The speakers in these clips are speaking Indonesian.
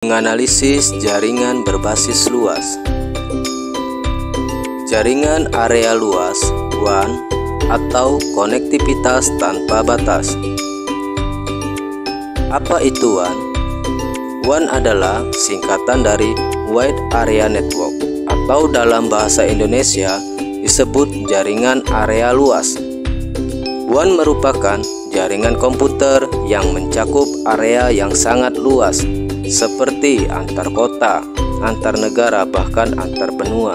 Menganalisis jaringan berbasis luas. Jaringan area luas WAN atau konektivitas tanpa batas. Apa itu WAN? WAN adalah singkatan dari Wide Area Network atau dalam bahasa Indonesia disebut jaringan area luas. WAN merupakan jaringan komputer yang mencakup area yang sangat luas seperti antar kota, antar negara, bahkan antar benua.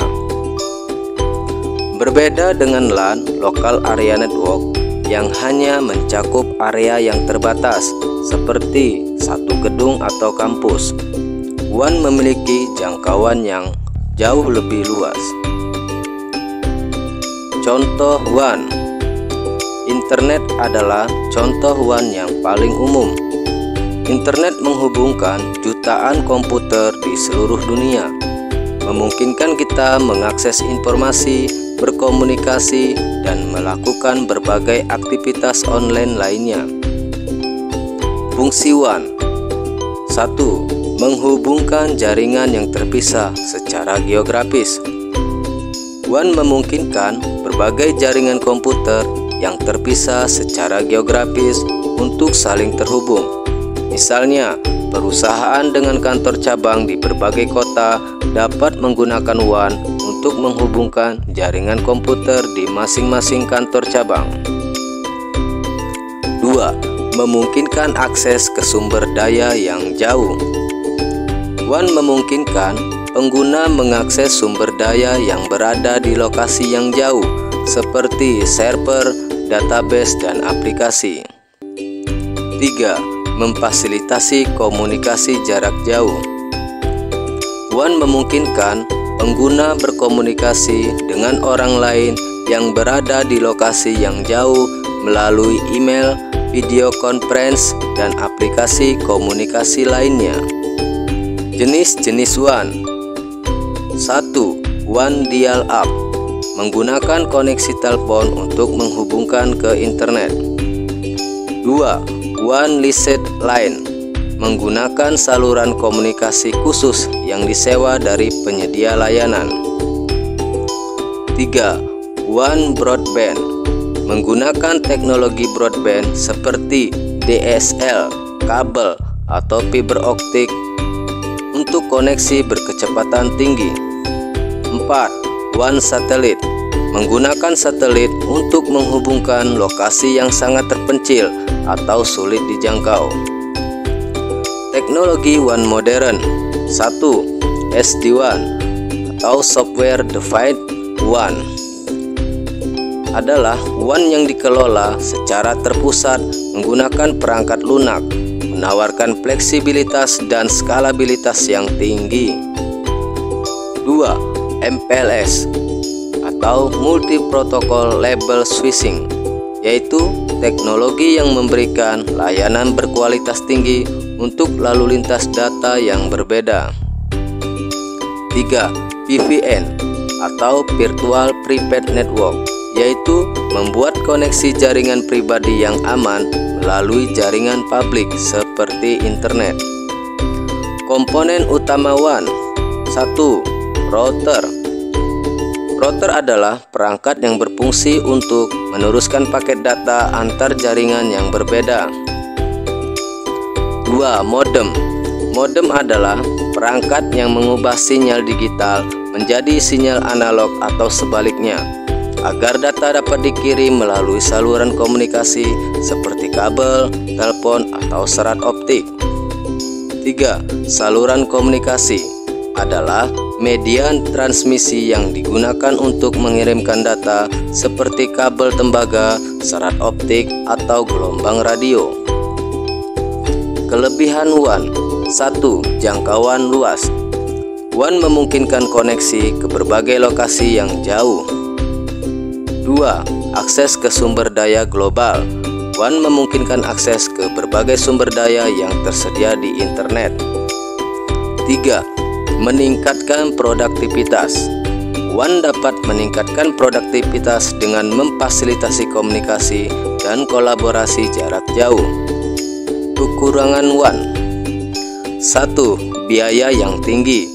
Berbeda dengan LAN, Local Area Network, yang hanya mencakup area yang terbatas seperti satu gedung atau kampus. WAN memiliki jangkauan yang jauh lebih luas. Contoh WAN. Internet adalah contoh WAN yang paling umum. Internet menghubungkan jutaan komputer di seluruh dunia, memungkinkan kita mengakses informasi, berkomunikasi, dan melakukan berbagai aktivitas online lainnya. Fungsi WAN. 1. Menghubungkan jaringan yang terpisah secara geografis. WAN memungkinkan berbagai jaringan komputer yang terpisah secara geografis untuk saling terhubung. Misalnya, perusahaan dengan kantor cabang di berbagai kota dapat menggunakan WAN untuk menghubungkan jaringan komputer di masing-masing kantor cabang. 2. Memungkinkan akses ke sumber daya yang jauh. WAN memungkinkan pengguna mengakses sumber daya yang berada di lokasi yang jauh, seperti server, database, dan aplikasi. 3. Memfasilitasi komunikasi jarak jauh. WAN memungkinkan pengguna berkomunikasi dengan orang lain yang berada di lokasi yang jauh melalui email, video conference, dan aplikasi komunikasi lainnya. Jenis-jenis WAN. 1. WAN dial-up, menggunakan koneksi telepon untuk menghubungkan ke internet. 2. WAN licensed line, menggunakan saluran komunikasi khusus yang disewa dari penyedia layanan. 3. WAN broadband, menggunakan teknologi broadband seperti DSL, kabel, atau fiber optik untuk koneksi berkecepatan tinggi. 4. WAN satelit, menggunakan satelit untuk menghubungkan lokasi yang sangat terpencil atau sulit dijangkau. Teknologi WAN modern. 1. SD-WAN atau Software Defined WAN adalah WAN yang dikelola secara terpusat menggunakan perangkat lunak, menawarkan fleksibilitas dan skalabilitas yang tinggi. 2. MPLS atau Multi Protocol Label Switching, yaitu teknologi yang memberikan layanan berkualitas tinggi untuk lalu lintas data yang berbeda. 3. VPN atau Virtual Private Network, yaitu membuat koneksi jaringan pribadi yang aman melalui jaringan publik seperti internet. Komponen utama WAN. 1. Router. Router adalah perangkat yang berfungsi untuk meneruskan paket data antar jaringan yang berbeda. 2. Modem. Modem adalah perangkat yang mengubah sinyal digital menjadi sinyal analog atau sebaliknya, agar data dapat dikirim melalui saluran komunikasi seperti kabel, telepon, atau serat optik. 3. Saluran komunikasi adalah media transmisi yang digunakan untuk mengirimkan data seperti kabel tembaga, serat optik, atau gelombang radio. Kelebihan WAN. 1. Jangkauan luas. WAN memungkinkan koneksi ke berbagai lokasi yang jauh. 2. Akses ke sumber daya global. WAN memungkinkan akses ke berbagai sumber daya yang tersedia di internet. 3. Meningkatkan produktivitas. WAN dapat meningkatkan produktivitas dengan memfasilitasi komunikasi dan kolaborasi jarak jauh. Kekurangan WAN. 1. biaya yang tinggi.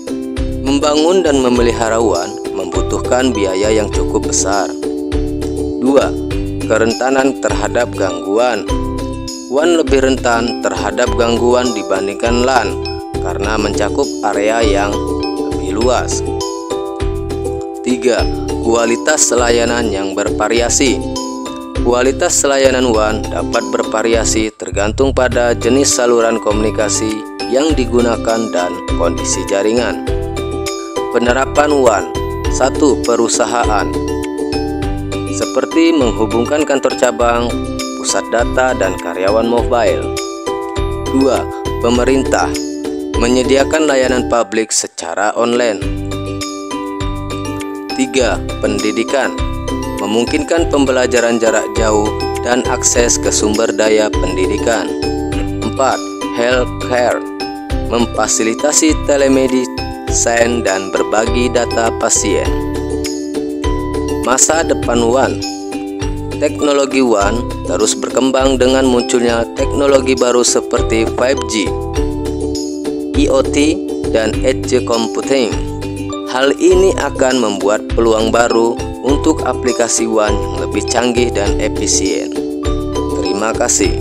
Membangun dan memelihara WAN membutuhkan biaya yang cukup besar. 2. Kerentanan terhadap gangguan. WAN lebih rentan terhadap gangguan dibandingkan LAN karena mencakup area yang lebih luas. 3. Kualitas layanan yang bervariasi. Kualitas layanan WAN dapat bervariasi tergantung pada jenis saluran komunikasi yang digunakan dan kondisi jaringan. Penerapan WAN. 1. Perusahaan, seperti menghubungkan kantor cabang, pusat data, dan karyawan mobile. 2. Pemerintah, menyediakan layanan publik secara online. 3. Pendidikan, memungkinkan pembelajaran jarak jauh dan akses ke sumber daya pendidikan. 4. Healthcare, memfasilitasi telemedicine dan berbagi data pasien. Masa depan WAN. Teknologi WAN terus berkembang dengan munculnya teknologi baru seperti 5G, IoT, dan Edge Computing. Hal ini akan membuat peluang baru untuk aplikasi WAN yang lebih canggih dan efisien. Terima kasih.